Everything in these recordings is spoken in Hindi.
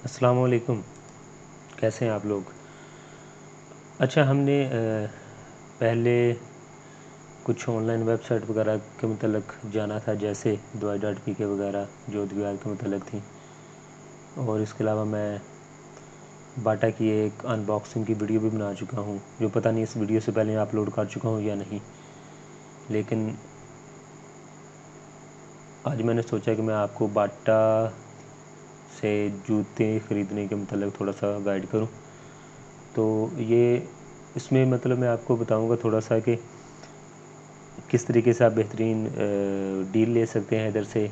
अस्सलाम वालेकुम। कैसे हैं आप लोग? अच्छा, हमने पहले कुछ ऑनलाइन वेबसाइट वगैरह के मतलब जाना था, जैसे दवाई डॉट पी के वगैरह जो अद्वियात के मतलब थी। और इसके अलावा मैं बाटा की एक अनबॉक्सिंग की वीडियो भी बना चुका हूँ, जो पता नहीं इस वीडियो से पहले अपलोड कर चुका हूँ या नहीं। लेकिन आज मैंने सोचा कि मैं आपको बाटा से जूते ख़रीदने के मतलब थोड़ा सा गाइड करूँ। तो ये इसमें मतलब मैं आपको बताऊँगा थोड़ा सा कि किस तरीके से आप बेहतरीन डील ले सकते हैं इधर से,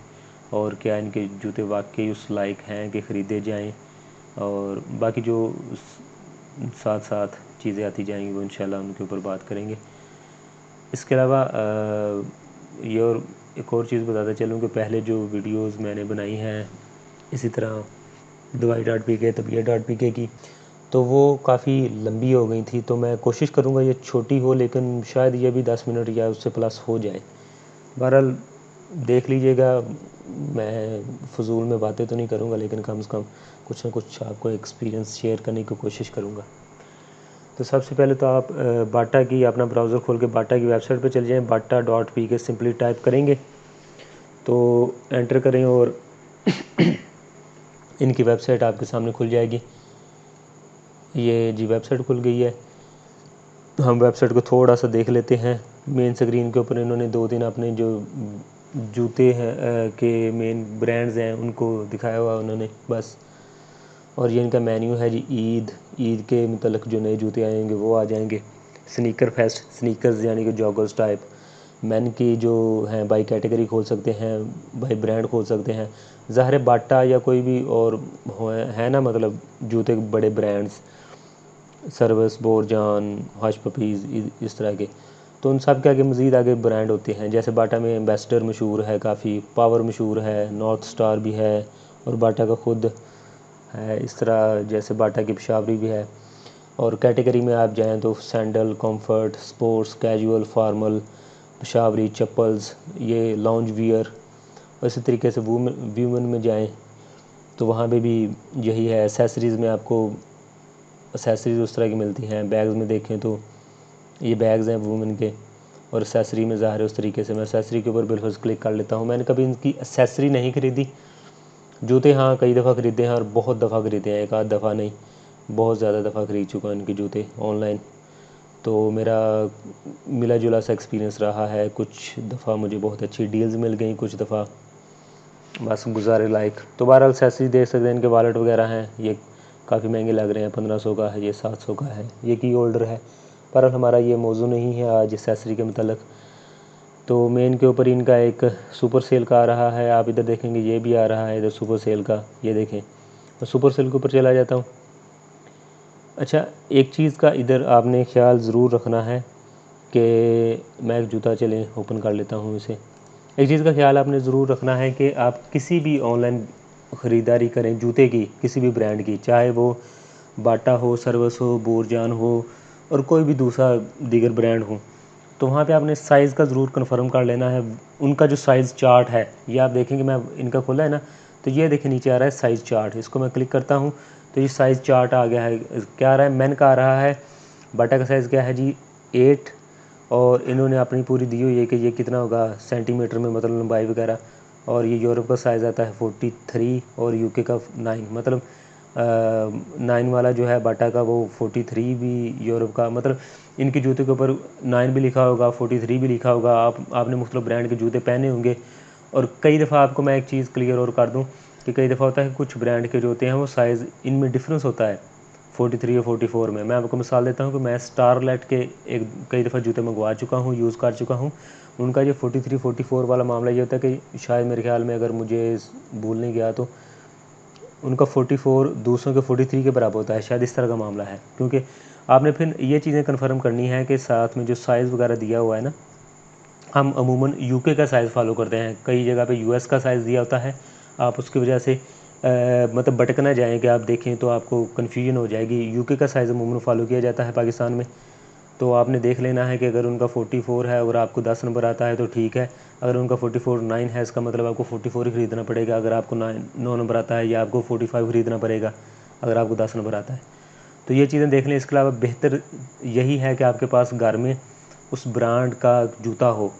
और क्या इनके जूते वाकई उस लायक हैं कि ख़रीदे जाएं। और बाकी जो साथ साथ चीज़ें आती जाएंगी वो इंशाल्लाह उनके ऊपर बात करेंगे। इसके अलावा ये और एक और चीज़ बताता चलूँ कि पहले जो वीडियोस मैंने बनाई हैं इसी तरह दवाई डॉट पी के तबीयत डॉट पी के की, तो वो काफ़ी लंबी हो गई थी। तो मैं कोशिश करूँगा ये छोटी हो, लेकिन शायद ये भी 10 मिनट या उससे प्लस हो जाए। बहरहाल देख लीजिएगा, मैं फ़जूल में बातें तो नहीं करूँगा, लेकिन कम से कम कुछ ना कुछ आपको एक्सपीरियंस शेयर करने की कोशिश करूँगा। तो सबसे पहले तो आप बाटा की अपना ब्राउज़र खोल के बाटा की वेबसाइट पर चले जाएँ। बाटा डॉट पी के सिंपली टाइप करेंगे तो एंटर करें और इनकी वेबसाइट आपके सामने खुल जाएगी। ये जी वेबसाइट खुल गई है। हम वेबसाइट को थोड़ा सा देख लेते हैं। मेन स्क्रीन के ऊपर इन्होंने 2-3 अपने जो जूते हैं के मेन ब्रांड्स हैं उनको दिखाया हुआ उन्होंने बस। और ये इनका मेन्यू है जी। ईद के मतलब जो नए जूते आएंगे वो आ जाएंगे। स्नीकर फेस्ट, स्नीकर्स यानी कि जॉगर्स टाइप। मैन की जो हैं बाई कैटेगरी खोल सकते हैं, बाई ब्रांड खोल सकते हैं। ज़ाहिर है बाटा या कोई भी और है ना, मतलब जूते के बड़े ब्रांड्स, सर्वस, बोरजान, हश पपीज़, इस तरह के। तो उन सब के आगे मज़ीद आगे ब्रांड होते हैं। जैसे बाटा में एम्बेसडर मशहूर है, काफ़ी पावर मशहूर है, नॉर्थ स्टार भी है, और बाटा का ख़ुद है। इस तरह जैसे बाटा की पेशावरी भी है। और कैटेगरी में आप जाएं तो sandal, comfort, sports, casual, formal, Peshawari, chappals, ये लॉन्ज वियर। इसी तरीके से वूमेन में जाएं तो वहाँ पे भी यही है। एसेसरीज़ में आपको एसेसरीज़ उस तरह की मिलती हैं। बैग्स में देखें तो ये बैग्स हैं वूमेन के, और एसेसरी में ज़ाहिर है उस तरीके से। मैं एसेसरी के ऊपर बिल्कुल क्लिक कर लेता हूँ। मैंने कभी इनकी एसेसरी नहीं ख़रीदी। जूते हाँ कई दफ़ा ख़रीदे हैं, और बहुत दफ़ा ख़रीदे हैं, एक आध दफ़ा नहीं, बहुत ज़्यादा दफ़ा ख़रीद चुका हूँ इनके जूते ऑनलाइन। तो मेरा मिला जुला सा एक्सपीरियंस रहा है। कुछ दफ़ा मुझे बहुत अच्छी डील्स मिल गई, कुछ दफ़ा बस गुजारे लायक। तो बहरहाल एसेसरी देख सकते हैं। इनके वॉलेट वगैरह हैं, ये काफ़ी महंगे लग रहे हैं। 1500 का है, ये 700 का है, ये की होल्डर है। पर हमारा ये मौजू नहीं है आज एसेसरी के मतलब। तो मेन के ऊपर इनका एक सुपर सेल का आ रहा है, आप इधर देखेंगे ये भी आ रहा है इधर सुपर सेल का, ये देखें। मैं सुपर सेल के ऊपर चला जाता हूँ। अच्छा, एक चीज़ का इधर आपने ख्याल ज़रूर रखना है कि मैं एक जूता चले ओपन कर लेता हूँ इसे। एक चीज़ का ख्याल आपने ज़रूर रखना है कि आप किसी भी ऑनलाइन ख़रीदारी करें जूते की, किसी भी ब्रांड की, चाहे वो बाटा हो, सर्वस हो, बोरजान हो, और कोई भी दूसरा दीगर ब्रांड हो, तो वहाँ पे आपने साइज़ का ज़रूर कन्फर्म कर लेना है। उनका जो साइज़ चार्ट है, ये आप देखेंगे, मैं इनका खोला है ना, तो ये देखिए नीचे आ रहा है साइज़ चार्ट। इसको मैं क्लिक करता हूँ तो ये साइज़ चार्ट आ गया है। क्या आ रहा है, मैन का आ रहा है। बाटा का साइज़ क्या है जी, 8। और इन्होंने अपनी पूरी दी हुई है कि ये कितना होगा सेंटीमीटर में, मतलब लंबाई वगैरह। और ये यूरोप का साइज़ आता है 43, और यूके का 9, मतलब 9 वाला जो है बाटा का, वो 43 भी यूरोप का, मतलब इनके जूते के ऊपर 9 भी लिखा होगा, 43 भी लिखा होगा। आपने मुख्तलिफ ब्रांड के जूते पहने होंगे। और कई दफ़ा आपको मैं एक चीज़ क्लियर और कर दूं कि कई दफ़ा होता है कि कुछ ब्रांड के जूते हैं वो साइज़ इनमें डिफरेंस होता है 43 या 44 में। मैं आपको मिसाल देता हूँ कि मैं स्टारलेट के एक कई दफ़ा जूते मंगवा चुका हूँ, यूज़ कर चुका हूँ। उनका ये 43-44 वाला मामला ये होता है कि शायद मेरे ख्याल में, अगर मुझे भूल नहीं गया, तो उनका 44 दूसरों के 43 के बराबर होता है, शायद इस तरह का मामला है। क्योंकि आपने फिर ये चीज़ें कन्फर्म करनी है कि साथ में जो साइज़ वगैरह दिया हुआ है ना, हम अमूमन यूके का साइज़ फ़ॉलो करते हैं, कई जगह पे यूएस का साइज़ दिया होता है। आप उसकी वजह से मतलब भटक ना जाएँ कि आप देखें तो आपको कन्फ्यूजन हो जाएगी। यूके का साइज़ अमूमन फ़ॉलो किया जाता है पाकिस्तान में। तो आपने देख लेना है कि अगर उनका 44 है और आपको 10 नंबर आता है तो ठीक है। अगर उनका 44 9 है, इसका मतलब आपको 44 ही ख़रीदना पड़ेगा। अगर आपको 9 नंबर आता है या आपको 45 ख़रीदना पड़ेगा अगर आपको 10 नंबर आता है। तो ये चीज़ें देख लें। इसके अलावा बेहतर यही है कि आपके पास घर में उस ब्रांड का जूता हो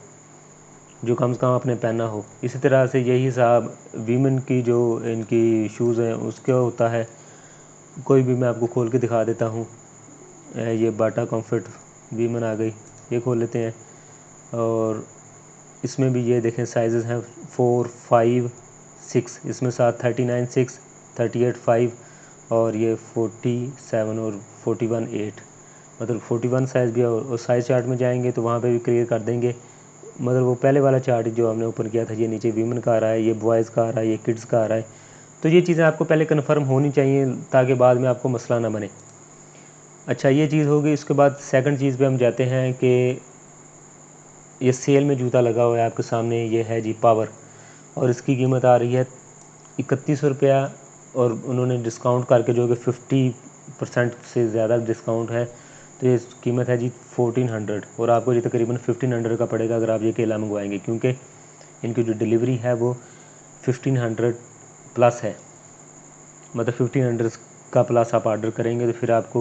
जो कम से कम आपने पहना हो। इसी तरह से यही हिसाब वीमेन की जो इनकी शूज़ हैं उसका होता है। कोई भी मैं आपको खोल के दिखा देता हूँ। ये बाटा कंफर्ट वीमेन आ गई, ये खोल लेते हैं और इसमें भी ये देखें साइज़ हैं 4 5 6, इसमें साथ 39 6 38 5 और ये 47 और 41 8, मतलब 41 साइज़ भी है। और साइज़ चार्ट में जाएंगे तो वहाँ पे भी क्लियर कर देंगे। मतलब वो पहले वाला चार्ट जो हमने ऊपर किया था, ये नीचे वीमेन का आ रहा है, ये बॉयज़ का आ रहा है, ये किड्स का आ रहा है। तो ये चीज़ें आपको पहले कन्फर्म होनी चाहिए ताकि बाद में आपको मसला ना बने। अच्छा, ये चीज़ होगी। उसके बाद सेकंड चीज़ पे हम जाते हैं कि ये सेल में जूता लगा हुआ है आपके सामने, ये है जी पावर, और इसकी कीमत आ रही है 3100 रुपया। और उन्होंने डिस्काउंट करके जो कि 50% से ज़्यादा डिस्काउंट है, तो ये कीमत है जी 1400 और आपको ये तकरीबन 1500 का पड़ेगा अगर आप ये केला मंगवाएंगे, क्योंकि इनकी जो डिलीवरी है वो 1500 प्लस है। मतलब 1500 का प्लस आप ऑर्डर करेंगे तो फिर आपको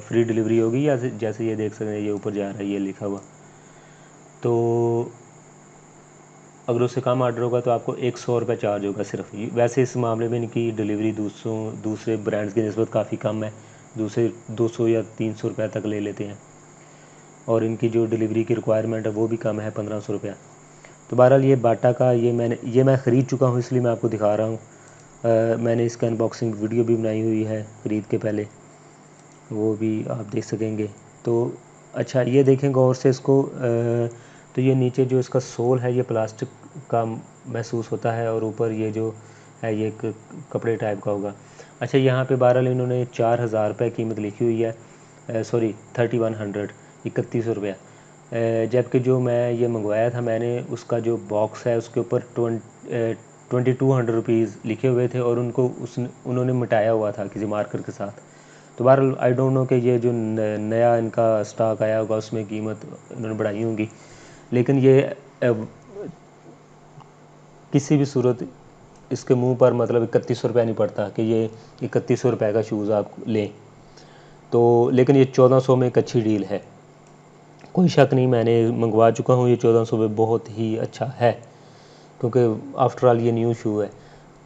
फ्री डिलीवरी होगी, या जैसे ये देख सकते हैं ये ऊपर जा रहा है ये लिखा हुआ। तो अगर उससे कम ऑर्डर होगा तो आपको 100 रुपये चार्ज होगा सिर्फ। वैसे इस मामले में इनकी डिलीवरी दूसरे ब्रांड्स की निस्बत काफ़ी कम है। दूसरे 200 या 300 रुपये तक ले लेते हैं और इनकी जो डिलीवरी की रिक्वायरमेंट है वो भी कम है, 1500 रुपया। तो बहरहाल ये बाटा का ये मैं ख़रीद चुका हूँ, इसलिए मैं आपको दिखा रहा हूँ। मैंने इसका अनबॉक्सिंग वीडियो भी बनाई हुई है ख़रीद के पहले, वो भी आप देख सकेंगे। तो अच्छा, ये देखें गौर से इसको। तो ये नीचे जो इसका सोल है ये प्लास्टिक का महसूस होता है और ऊपर ये जो है ये एक कपड़े टाइप का होगा। अच्छा, यहाँ पे बहरहाल इन्होंने 4000 रुपये कीमत लिखी हुई है, सॉरी 3100, 3100 रुपया। जबकि जो मैं ये मंगवाया था मैंने, उसका जो बॉक्स है उसके ऊपर 2200 रुपीज़ लिखे हुए थे और उन्होंने मिटाया हुआ था किसी मार्कर के साथ। तो बहरहाल आई डोंट नो कि ये जो नया इनका स्टॉक आया होगा उसमें कीमत इन्होंने बढ़ाई होंगी, लेकिन ये किसी भी सूरत इसके मुंह पर मतलब 3100 रुपया नहीं पड़ता कि ये 3100 रुपये का शूज़ आप लें। तो लेकिन ये 1400 में एक अच्छी डील है, कोई शक नहीं। मैंने मंगवा चुका हूँ, ये 1400 में बहुत ही अच्छा है, क्योंकि आफ्टर ऑल ये न्यू शू है।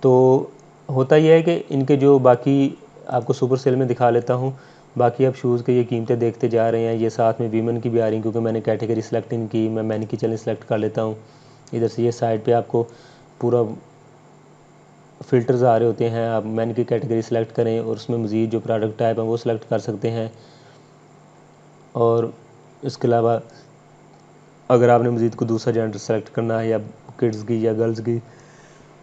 तो होता यह है कि इनके जो बाकी आपको सुपर सेल में दिखा लेता हूँ। बाकी आप शूज़ के ये कीमतें देखते जा रहे हैं। ये साथ में वीमेन की भी आ रही हैं, क्योंकि मैंने कैटेगरी सेलेक्ट इन की, मैं मैन की चैनल सेलेक्ट कर लेता हूँ। इधर से ये साइड पे आपको पूरा फ़िल्टर्स आ रहे होते हैं, आप मैन की कैटेगरी सेलेक्ट करें और उसमें मज़ीद जो प्रोडक्ट टाइप है वो सिलेक्ट कर सकते हैं। और इसके अलावा अगर आपने मज़ीद को दूसरा जेंडर सेलेक्ट करना है, या किड्स की या गर्ल्स की,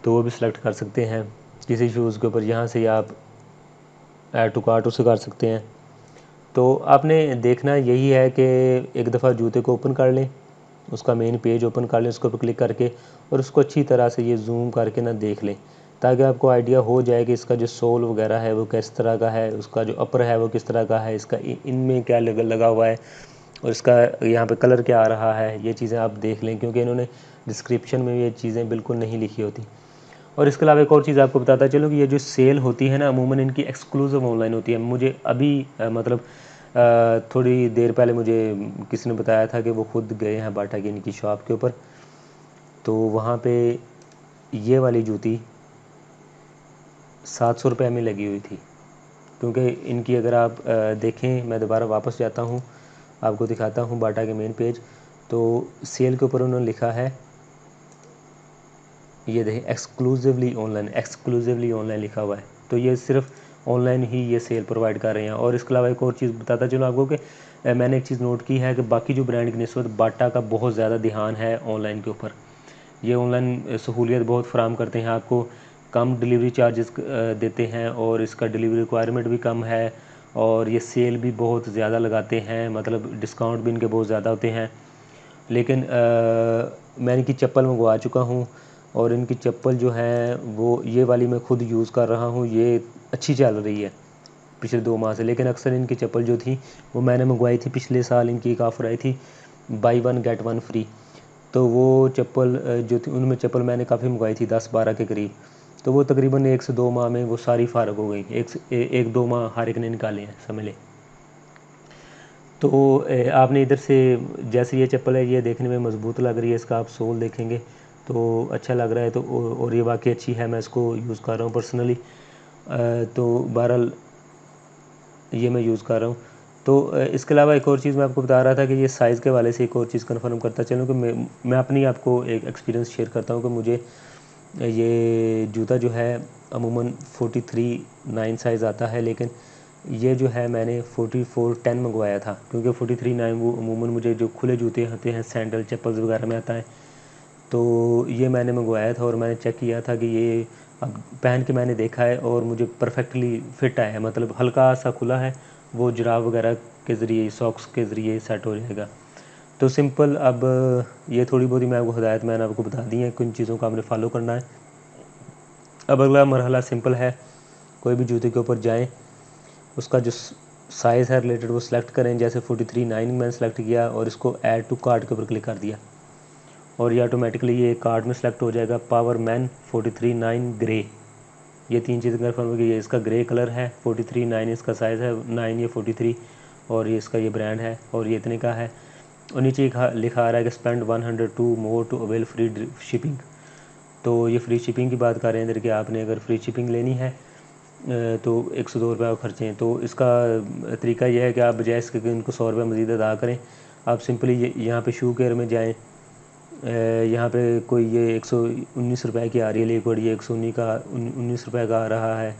तो वो भी सिलेक्ट कर सकते हैं किसी शूज़ के ऊपर। यहाँ से आप ऐड टू कार्ट उसे कर सकते हैं। तो आपने देखना यही है कि एक दफ़ा जूते को ओपन कर लें, उसका मेन पेज ओपन कर लें उसके ऊपर क्लिक करके, और उसको अच्छी तरह से ये जूम करके ना देख लें, ताकि आपको आइडिया हो जाए कि इसका जो सोल वगैरह है वो किस तरह का है, उसका जो अपर है वो किस तरह का है, इसका इनमें क्या लगा हुआ है और इसका यहाँ पे कलर क्या आ रहा है। ये चीज़ें आप देख लें, क्योंकि इन्होंने डिस्क्रिप्शन में ये चीज़ें बिल्कुल नहीं लिखी होती। और इसके अलावा एक और चीज़ आपको बताता चलो कि ये जो सेल होती है ना, अमूमन इनकी एक्सक्लूसिव ऑनलाइन होती है। मुझे अभी मतलब थोड़ी देर पहले मुझे किसी ने बताया था कि वो खुद गए हैं बाटा की इनकी शॉप के ऊपर, तो वहाँ पे ये वाली जूती 700 रुपये में लगी हुई थी। क्योंकि इनकी अगर आप देखें, मैं दोबारा वापस जाता हूँ, आपको दिखाता हूँ बाटा के मेन पेज। तो सेल के ऊपर उन्होंने लिखा है, ये देखें, एक्सक्लूसिवली ऑनलाइन लिखा हुआ है। तो ये सिर्फ ऑनलाइन ही ये सेल प्रोवाइड कर रहे हैं। और इसके अलावा एक और चीज़ बताता चलो आपको कि मैंने एक चीज़ नोट की है कि बाकी जो ब्रांड की निस्बत बाटा का बहुत ज़्यादा ध्यान है ऑनलाइन के ऊपर। ये ऑनलाइन सहूलियत बहुत फराम करते हैं आपको, कम डिलीवरी चार्जेस देते हैं और इसका डिलीवरी रिक्वायरमेंट भी कम है, और ये सेल भी बहुत ज़्यादा लगाते हैं, मतलब डिस्काउंट भी इनके बहुत ज़्यादा होते हैं। लेकिन मैं इनकी चप्पल मंगवा चुका हूँ और इनकी चप्पल जो है वो ये वाली मैं ख़ुद यूज़ कर रहा हूँ, ये अच्छी चल रही है। पिछले 2 माह से। लेकिन अक्सर इनकी चप्पल जो थी वो मैंने मंगवाई थी पिछले साल, इनकी एक ऑफ़र आई थी बाई 1 गेट 1 फ्री। तो वो चप्पल जो थी उनमें चप्पल मैंने काफ़ी मंगवाई थी 10-12 के करीब। तो वो तकरीबन 1 से 2 माह में वो सारी फ़ारग हो गई। 1-2 माह हर एक ने निकाले हैं, समझ लें। तो आपने इधर से जैसे ये चप्पल है ये देखने में मज़बूत लग रही है, इसका आप सोल देखेंगे तो अच्छा लग रहा है। तो और ये वाकई अच्छी है, मैं इसको यूज़ कर रहा हूँ पर्सनली। तो बहरहाल ये मैं यूज़ कर रहा हूँ। तो इसके अलावा एक और चीज़ मैं आपको बता रहा था कि ये साइज़ के हवाले से एक और चीज़ कंफर्म करता चलूँ कि मैं अपनी आपको एक एक्सपीरियंस शेयर करता हूँ कि मुझे ये जूता जो है अमूमन 43-9 साइज़ आता है, लेकिन ये जो है मैंने 44-10 मंगवाया था, क्योंकि 43-9 वो अमूमन मुझे जो खुले जूते होते हैं सैंडल चप्पल्स वगैरह में आता है। तो ये मैंने मंगवाया था और मैंने चेक किया था कि ये अब पहन के मैंने देखा है और मुझे परफेक्टली फ़िट आया है, मतलब हल्का सा खुला है, वो जुराब वगैरह के ज़रिए सॉक्स के ज़रिए सेट हो जाएगा। तो सिंपल अब ये थोड़ी बहुत ही मैं आपको हिदायत मैंने आपको बता दी है, किन चीज़ों को आपने फॉलो करना है। अब अगला मरहला सिंपल है, कोई भी जूते के ऊपर जाएँ, उसका जो साइज़ है रिलेटेड वो सिलेक्ट करें। जैसे 43-9 मैंने सेलेक्ट किया और इसको ऐड टू कार्ट के ऊपर क्लिक कर दिया और ये ऑटोमेटिकली ये कार्ट में सेलेक्ट हो जाएगा। पावर मैन 43-9 ग्रे, ये 3 चीज़ें कन्फर्म हो गई। ये इसका ग्रे कलर है, 43-9 इसका साइज़ है, 9 ये 43 और ये इसका ये ब्रांड है और ये इतने का है। और नीचे लिखा आ रहा है कि spend 102 more to avail free shipping. तो ये फ्री शिपिंग की बात कर रहे हैं इधर कि आपने अगर फ्री शिपिंग लेनी है तो 102 रुपये खर्चे हैं। तो इसका तरीका यह है कि आप बजाय इसके कि इनको 100 रुपये मज़ीद अदा करें, आप सिंपली यहाँ पे शू केयर में जाएँ। यहाँ पे कोई ये 119 रुपये की आ रही है लिक्विड, ये 119 रुपये का आ रहा है।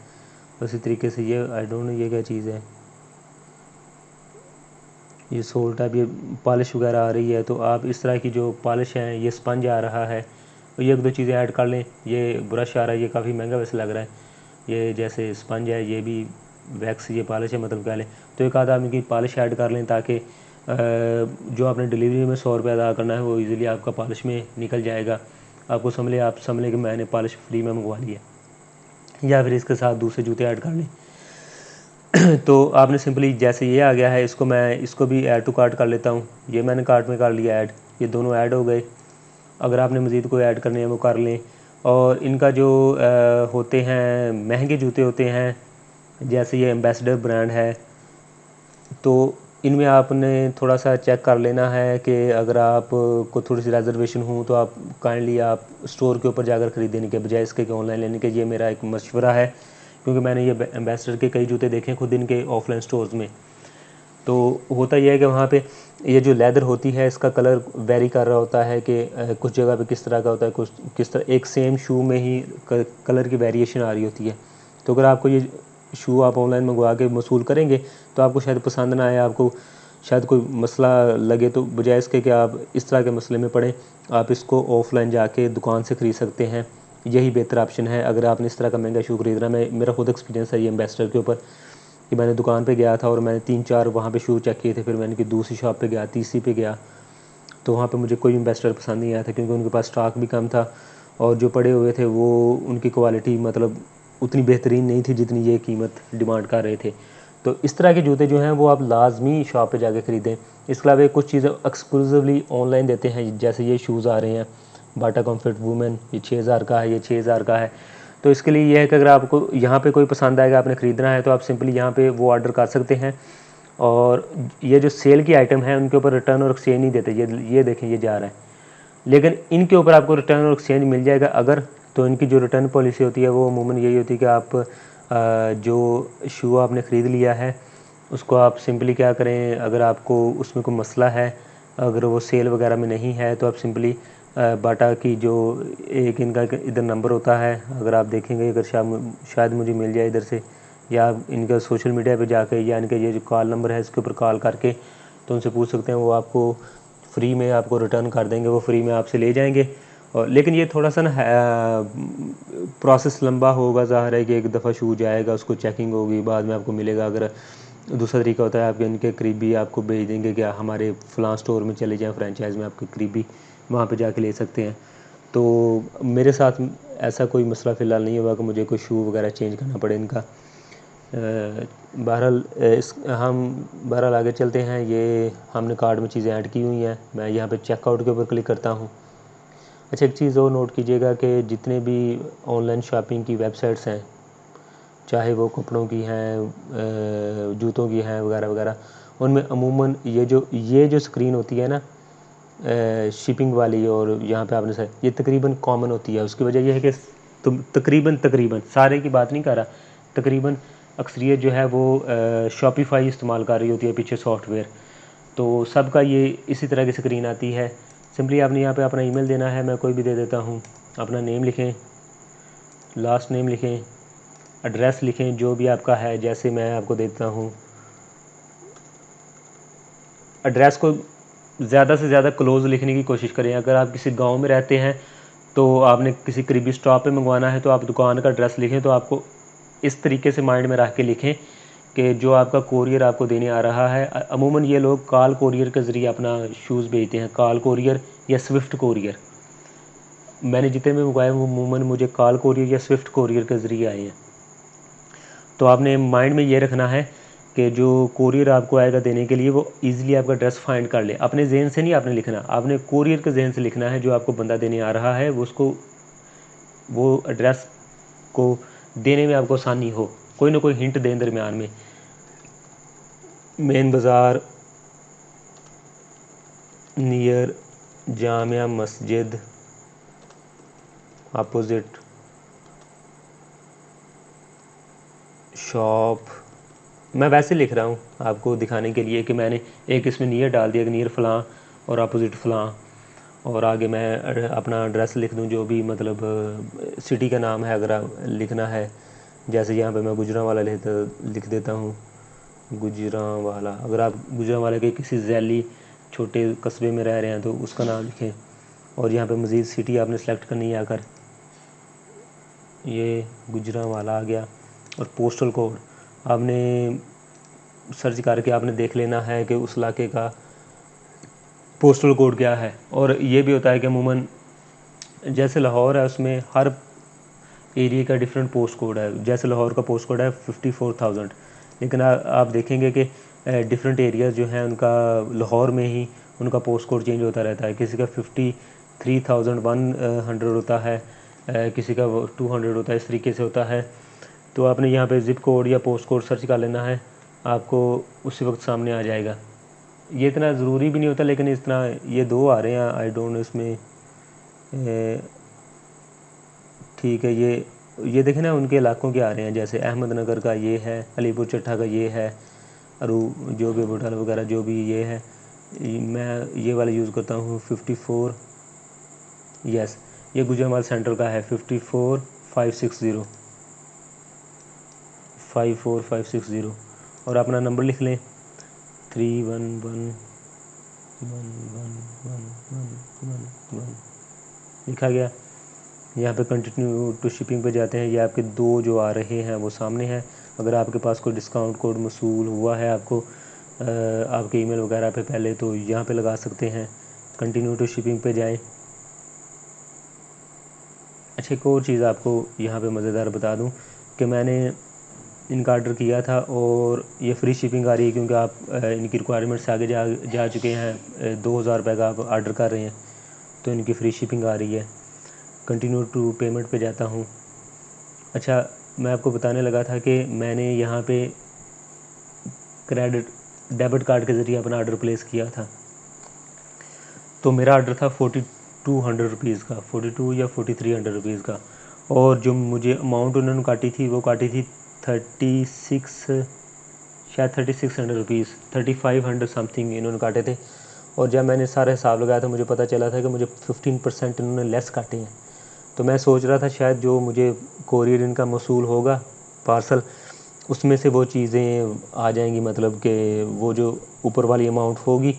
उसी तरीके से ये आई डोंट नो ये क्या चीज़ है, ये सोल टाइप ये पॉलिश वगैरह आ रही है। तो आप इस तरह की जो पॉलिश है, ये स्पंज आ रहा है, तो ये 1-2 चीज़ें ऐड कर लें। ये ब्रश आ रहा है, ये काफ़ी महंगा वैसे लग रहा है, ये जैसे स्पंज है, ये भी वैक्स ये पॉलिश है मतलब कह लें। तो एक आध आदमी की पॉलिश ऐड कर लें ताकि जो आपने डिलीवरी में 100 रुपये अदा करना है वो इजीली आपका पॉलिश में निकल जाएगा। आपको आप समझ लें कि मैंने पॉलिश फ्री में मंगवा ली है, या फिर इसके साथ दूसरे जूते ऐड कर लें। तो आपने सिंपली जैसे ये आ गया है, इसको भी ऐड टू कार्ट कर लेता हूँ। ये मैंने कार्ट में कर लिया ऐड, ये दोनों ऐड हो गए। अगर आपने मज़ीद कोई ऐड करने हैं वो कर लें। और इनका जो होते हैं महंगे जूते होते हैं, जैसे ये एम्बेसडर ब्रांड है, तो इनमें आपने थोड़ा सा चेक कर लेना है कि अगर आप को थोड़ी सी रिजर्वेशन हो तो आप काइंडली आप स्टोर के ऊपर जाकर ख़रीदने के बजाय इसके ऑनलाइन लेने के, ये मेरा एक मशवरा है। क्योंकि मैंने ये एम्बेसडर के कई जूते देखे हैं खुद इनके ऑफलाइन स्टोर्स में। तो होता यह है कि वहाँ पे ये जो लेदर होती है इसका कलर वेरी कर रहा होता है कि कुछ जगह पे किस तरह का होता है, कुछ किस तरह, एक सेम शू में ही कलर की वेरिएशन आ रही होती है। तो अगर आपको ये शू आप ऑनलाइन मंगवा के वसूल करेंगे तो आपको शायद पसंद ना आए, आपको शायद कोई मसला लगे, तो बजाय इसके कि आप इस तरह के मसले में पड़ें, आप इसको ऑफ़लाइन जाके दुकान से ख़रीद सकते हैं। यही बेहतर ऑप्शन है अगर आपने इस तरह का महंगा शू ख़रीदना। मेरा खुद एक्सपीरियंस है ये एम्बेसडर के ऊपर कि मैंने दुकान पे गया था और मैंने 3-4 वहाँ पे शू चेक किए थे, फिर मैंने कि दूसरी शॉप पे गया, तीसरी पे गया, तो वहाँ पे मुझे कोई एम्बेसडर पसंद नहीं आया था, क्योंकि उनके पास स्टॉक भी कम था और जो पड़े हुए थे वो उनकी क्वालिटी मतलब उतनी बेहतरीन नहीं थी जितनी ये कीमत डिमांड कर रहे थे। तो इस तरह के जूते जो हैं वो आप लाजमी शॉप पे जाके ख़रीदें। इसके अलावा कुछ चीज़ें एक्सक्लूसिवली ऑनलाइन देते हैं, जैसे ये शूज़ आ रहे हैं बाटा कम्फर्ट वुमेन, ये 6000 का है, ये 6000 का है। तो इसके लिए ये है कि अगर आपको यहाँ पे कोई पसंद आएगा, आपने ख़रीदना है, तो आप सिंपली यहाँ पे वो ऑर्डर कर सकते हैं। और ये जो सेल की आइटम है उनके ऊपर रिटर्न और एक्सचेंज नहीं देते। ये देखें ये जा रहा है, लेकिन इनके ऊपर आपको रिटर्न और एक्सचेंज मिल जाएगा अगर। तो इनकी जो रिटर्न पॉलिसी होती है वो अमूमन यही होती है कि आप जो शू आपने ख़रीद लिया है उसको आप सिंपली क्या करें, अगर आपको उसमें कोई मसला है, अगर वो सेल वगैरह में नहीं है, तो आप सिंपली बाटा की जो एक इनका इधर नंबर होता है, अगर आप देखेंगे, अगर शायद मुझे मिल जाए इधर से, या आप इनका सोशल मीडिया पे जाके या इनका ये जो कॉल नंबर है इसके ऊपर कॉल करके तो उनसे पूछ सकते हैं, वो आपको फ्री में आपको रिटर्न कर देंगे, वो फ्री में आपसे ले जाएंगे। और लेकिन ये थोड़ा सा ना प्रोसेस लंबा होगा, ज़ाहिर है कि एक दफ़ा शू जाएगा, उसको चेकिंग होगी, बाद में आपको मिलेगा। अगर दूसरा तरीका होता है आपके इनके करीबी आपको भेज देंगे कि हमारे फ़लाँ स्टोर में चले जाएँ, फ्रेंचाइज़ में आपके करीबी, वहाँ पे जाके ले सकते हैं। तो मेरे साथ ऐसा कोई मसला फ़िलहाल नहीं हुआ कि मुझे कोई शू वगैरह चेंज करना पड़े इनका। बहरहाल बहरहाल आगे चलते हैं। ये हमने कार्ड में चीज़ें ऐड की हुई हैं। मैं यहाँ पे चेकआउट के ऊपर क्लिक करता हूँ। अच्छा, एक चीज़ और नोट कीजिएगा कि जितने भी ऑनलाइन शॉपिंग की वेबसाइट्स हैं, चाहे वो कपड़ों की हैं, जूतों की हैं वगैरह वगैरह, उनमें अमूमन ये जो स्क्रीन होती है ना शिपिंग वाली, और यहाँ पे आपने सर ये तकरीबन कॉमन होती है। उसकी वजह यह है कि तुम तकरीबन सारे की बात नहीं कर रहा, तकरीबन अक्सरियत जो है वो शॉपिफाई इस्तेमाल कर रही होती है पीछे सॉफ्टवेयर, तो सबका ये इसी तरह की स्क्रीन आती है। सिंपली आपने यहाँ पे अपना ईमेल देना है। मैं कोई भी दे देता हूँ। अपना नेम लिखें, लास्ट नेम लिखें, एड्रेस लिखें जो भी आपका है। जैसे मैं आपको देता हूँ एड्रेस को ज़्यादा से ज़्यादा क्लोज़ लिखने की कोशिश करें। अगर आप किसी गांव में रहते हैं तो आपने किसी करीबी स्टॉप पे मंगवाना है तो आप दुकान का एड्रेस लिखें तो आपको इस तरीके से माइंड में रख के लिखें कि जो आपका कोरियर आपको देने आ रहा है, अमूमन ये लोग कॉल कोरियर के ज़रिए अपना शूज़ भेजते हैं, कॉल कोरियर या स्विफ्ट कोरियर। मैंने जितने भी मंगवाए वो अमूमन मुझे कॉल कोरियर या स्विफ्ट कोरियर के ज़रिए आए हैं। तो आपने माइंड में ये रखना है कि जो कोरियर आपको आएगा देने के लिए वो इजीली आपका एड्रेस फाइंड कर ले। अपने जहन से नहीं आपने लिखना, आपने कोरियर के जहन से लिखना है। जो आपको बंदा देने आ रहा है वो उसको वो एड्रेस को देने में आपको आसानी हो, कोई ना कोई हिंट दें दरमियान में। मेन बाज़ार near Jamia Masjid opposite shop. मैं वैसे लिख रहा हूँ आपको दिखाने के लिए कि मैंने एक इसमें नियर डाल दिया कि नियर फ़लाँ और अपोजिट फ़लाँ, और आगे मैं अपना एड्रेस लिख दूँ जो भी मतलब सिटी का नाम है अगर लिखना है। जैसे यहाँ पे मैं गुजरांवाला लिख देता हूँ, गुजरांवाला। अगर आप गुजरांवाला के किसी जैली छोटे कस्बे में रह रहे हैं तो उसका नाम लिखें। और यहाँ पे मज़ीद सिटी आपने सेलेक्ट करनी है आकर, ये गुजरांवाला आ गया। और पोस्टल कोड आपने सर्च करके आपने देख लेना है कि उस इलाके का पोस्टल कोड क्या है। और ये भी होता है कि अमूमन जैसे लाहौर है उसमें हर एरिया का डिफरेंट पोस्ट कोड है। जैसे लाहौर का पोस्ट कोड है 54,000, लेकिन आप देखेंगे कि डिफरेंट एरियाज़ जो हैं उनका लाहौर में ही उनका पोस्ट कोड चेंज होता रहता है। किसी का 53,100 होता है, किसी का 200 होता है, इस तरीके से होता है। तो आपने यहाँ पे ज़िप कोड या पोस्ट कोड सर्च कर लेना है, आपको उसी वक्त सामने आ जाएगा। ये इतना ज़रूरी भी नहीं होता, लेकिन इस तरह ये दो आ रहे हैं, आई डोंट नो इसमें ठीक है। ये देखें ना उनके इलाकों के आ रहे हैं, जैसे अहमदनगर का ये है, अलीपुर चट्ठा का ये है, अरू जो भी बुटाल वगैरह जो भी ये है। मैं ये वाला यूज़ करता हूँ 54, यस ये गुजरांवाला सेंटर का है 54,560 54,560। और अपना नंबर लिख लें 311111111 लिखा गया। यहाँ पे कंटिन्यू टू शिपिंग पे जाते हैं। ये आपके दो जो आ रहे हैं वो सामने हैं। अगर आपके पास कोई डिस्काउंट कोड मसूल हुआ है आपको आपके ईमेल वगैरह पे पहले, तो यहाँ पे लगा सकते हैं। कंटिन्यू टू शिपिंग पे जाएं। अच्छा, एक और चीज़ आपको यहाँ पे मज़ेदार बता दूँ कि मैंने इनका ऑर्डर किया था और ये फ्री शिपिंग आ रही है क्योंकि आप इनकी रिक्वायरमेंट से आगे जा चुके हैं। 2,000 रुपये का आप ऑर्डर कर रहे हैं तो इनकी फ्री शिपिंग आ रही है। कंटिन्यू टू पेमेंट पे जाता हूँ। अच्छा, मैं आपको बताने लगा था कि मैंने यहाँ पे डेबिट कार्ड के ज़रिए अपना ऑर्डर प्लेस किया था। तो मेरा ऑर्डर था 4,200 रुपीज़ का, 42 या 4,300 रुपीज़ का। और जो मुझे अमाउंट उन्होंने काटी थी वो काटी थी 3,600 रुपीज़, 3,500 समथिंग इन्होंने काटे थे। और जब मैंने सारा हिसाब लगाया तो मुझे पता चला था कि मुझे 15% इन्होंने लेस काटे हैं। तो मैं सोच रहा था शायद जो मुझे कोरियर इनका मसूल होगा पार्सल, उसमें से वो चीज़ें आ जाएंगी, मतलब कि वो जो ऊपर वाली अमाउंट होगी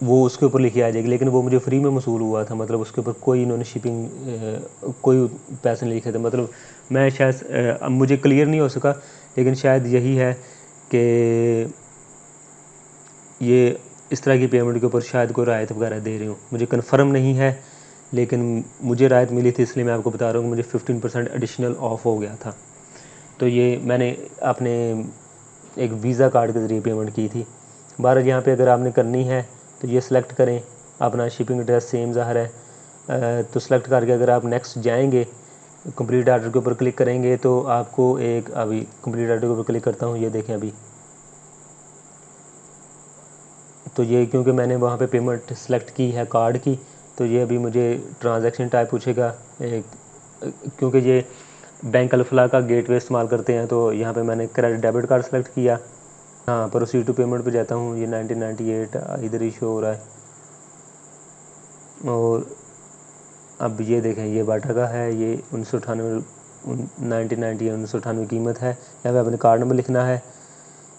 वो उसके ऊपर लिखी आ जाएगी। लेकिन वो मुझे फ्री में मसूल हुआ था, मतलब उसके ऊपर कोई इन्होंने शिपिंग कोई पैसे नहीं लिखे थे। मतलब मैं शायद मुझे क्लियर नहीं हो सका, लेकिन शायद यही है कि ये इस तरह की पेमेंट के ऊपर शायद कोई रायत वगैरह दे रही हूँ, मुझे कन्फर्म नहीं है। लेकिन मुझे रायत मिली थी इसलिए मैं आपको बता रहा हूँ कि मुझे 15% एडिशनल ऑफ हो गया था। तो ये मैंने अपने एक वीज़ा कार्ड के ज़रिए पेमेंट की थी। बाहर यहाँ पे अगर आपने करनी है तो ये सिलेक्ट करें, अपना शिपिंग एड्रेस सेम ज़ाहिर है। तो सिलेक्ट करके अगर आप नेक्स्ट जाएंगे, कंप्लीट आर्डर के ऊपर क्लिक करेंगे तो आपको एक, अभी कंप्लीट आर्डर के ऊपर क्लिक करता हूँ, ये देखें अभी। तो ये क्योंकि मैंने वहाँ पे पेमेंट सेलेक्ट की है कार्ड की, तो ये अभी मुझे ट्रांजैक्शन टाइप पूछेगा, क्योंकि ये बैंक अल-फलाह का गेटवे इस्तेमाल करते हैं, तो यहाँ पे मैंने क्रेडिट डेबिट कार्ड सेलेक्ट किया। हाँ, प्रोसीड टू पेमेंट पे जाता हूँ, ये 1998 इधर ही शो हो रहा है। और अब ये देखें, ये बाटा का है, ये 1998 1998 कीमत है। यहाँ पे अपने कार्ड नंबर लिखना है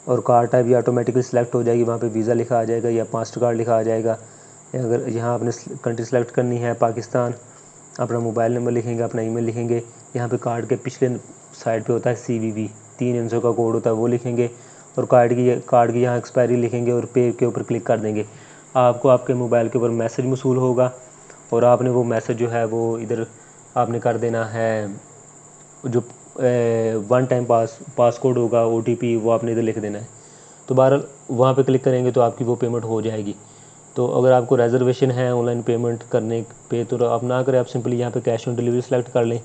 और कार्ड टाइप ये ऑटोमेटिकली सिलेक्ट हो जाएगी, वहाँ पे वीज़ा लिखा आ जाएगा या मास्टर कार्ड लिखा आ जाएगा। अगर यहाँ आपने कंट्री सेलेक्ट करनी है पाकिस्तान, अपना मोबाइल नंबर लिखेंगे, अपना ईमेल लिखेंगे। यहाँ पे कार्ड के पिछले साइड पे होता है CVV 3 अंकों का कोड होता है, वो लिखेंगे और कार्ड की यहाँ एक्सपायरी लिखेंगे और पे के ऊपर क्लिक कर देंगे। आपको आपके मोबाइल के ऊपर मैसेज मसूल होगा और आपने वो मैसेज जो है वो इधर आपने कर देना है, जो वन टाइम पासकोड होगा, OTP, वो आपने इधर लिख देना है। तो बहरहाल वहाँ पे क्लिक करेंगे तो आपकी वो पेमेंट हो जाएगी। तो अगर आपको रिजर्वेशन है ऑनलाइन पेमेंट करने पे तो आप ना करें, आप सिंपली यहाँ पे कैश ऑन डिलीवरी सेलेक्ट कर लें।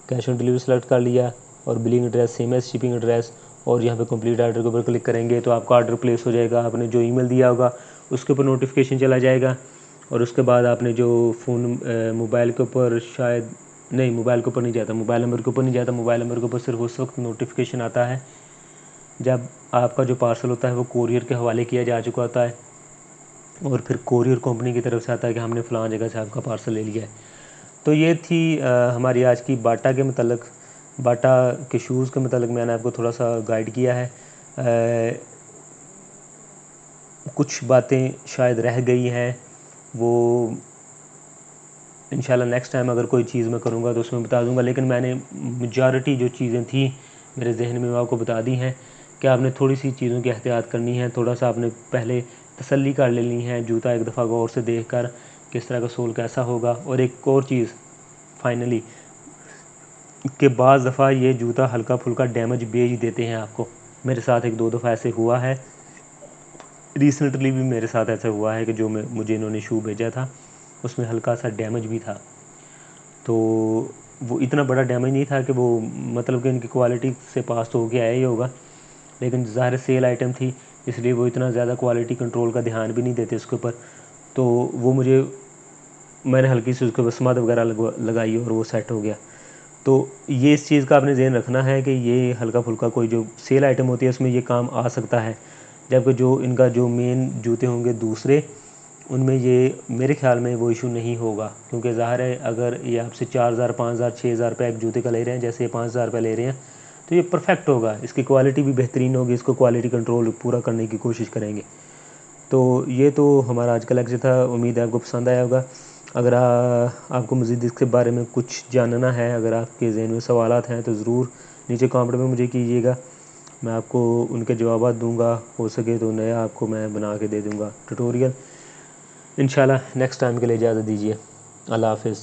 कैश ऑन डिलीवरी सेलेक्ट कर लिया और बिलिंग एड्रेस सेम है शिपिंग एड्रेस, और यहाँ पे कंप्लीट आर्डर के ऊपर क्लिक करेंगे तो आपका ऑर्डर प्लेस हो जाएगा। आपने जो ईमेल दिया होगा उसके ऊपर नोटिफिकेशन चला जाएगा और उसके बाद आपने जो फ़ोन मोबाइल के ऊपर, शायद नहीं, मोबाइल के ऊपर नहीं जाता, मोबाइल नंबर के ऊपर नहीं जाता, मोबाइल नंबर के ऊपर सिर्फ उस वक्त नोटिफिकेशन आता है जब आपका जो पार्सल होता है वो कोरियर के हवाले किया जा चुका होता है और फिर कोरियर कंपनी की तरफ से आता है कि हमने फ़लाँ जगह से आपका पार्सल ले लिया है। तो ये थी हमारी आज की बाटा के मतलब, बाटा के शूज़ के मतलब मैंने आपको थोड़ा सा गाइड किया है। कुछ बातें शायद रह गई हैं, वो इंशाल्लाह नेक्स्ट टाइम अगर कोई चीज़ मैं करूँगा तो उसमें बता दूँगा, लेकिन मैंने मेजॉरिटी जो चीज़ें थी मेरे जहन में वो आपको बता दी हैं कि आपने थोड़ी सी चीज़ों की एहतियात करनी है। थोड़ा सा आपने पहले तसल्ली कर लेनी है, जूता एक दफ़ा गौर से देख कर किस तरह का सोल कैसा होगा। और एक और चीज़ फाइनली, कि बाज़ दफ़ा ये जूता हल्का फुल्का डैमेज भेज देते हैं आपको। मेरे साथ एक दो दफ़ा ऐसे हुआ है, रिसेंटली भी मेरे साथ ऐसा हुआ है कि जो मुझे इन्होंने शू भेजा था उसमें हल्का सा डैमेज भी था। तो वो इतना बड़ा डैमेज नहीं था कि वो मतलब कि इनकी क्वालिटी से पास तो होके आया ही होगा, लेकिन ज़ाहिर सेल आइटम थी इसलिए वो इतना ज़्यादा क्वालिटी कंट्रोल का ध्यान भी नहीं देते उसके ऊपर। तो वो मैंने हल्की सी उसके ऊपर स्मद वगैरह लगाई और वो सेट हो गया। तो ये इस चीज़ का आपने ध्यान रखना है कि ये हल्का फुल्का कोई जो सेल आइटम होती है उसमें ये काम आ सकता है, जबकि जो इनका जो मेन जूते होंगे दूसरे, उनमें ये मेरे ख्याल में वो इशू नहीं होगा, क्योंकि ज़ाहिर है अगर ये आपसे 4000 5000 6000 रुपये एक जूते का ले रहे हैं, जैसे ये 5000 रुपये ले रहे हैं, तो ये परफेक्ट होगा, इसकी क्वालिटी भी बेहतरीन होगी, इसको क्वालिटी कंट्रोल पूरा करने की कोशिश करेंगे। तो ये तो हमारा आज का लेक्चर था, उम्मीद है आपको पसंद आया होगा। अगर आपको मज़ीद इसके बारे में कुछ जानना है, अगर आपके ज़हन में सवालात हैं तो ज़रूर नीचे कमेंट में मुझे कीजिएगा, मैं आपको उनके जवाब दूंगा। हो सके तो नया आपको मैं बना के दे दूंगा ट्यूटोरियल। इंशाल्लाह नेक्स्ट टाइम के लिए इजाज़त दीजिए। अल्लाह हाफ़िज़।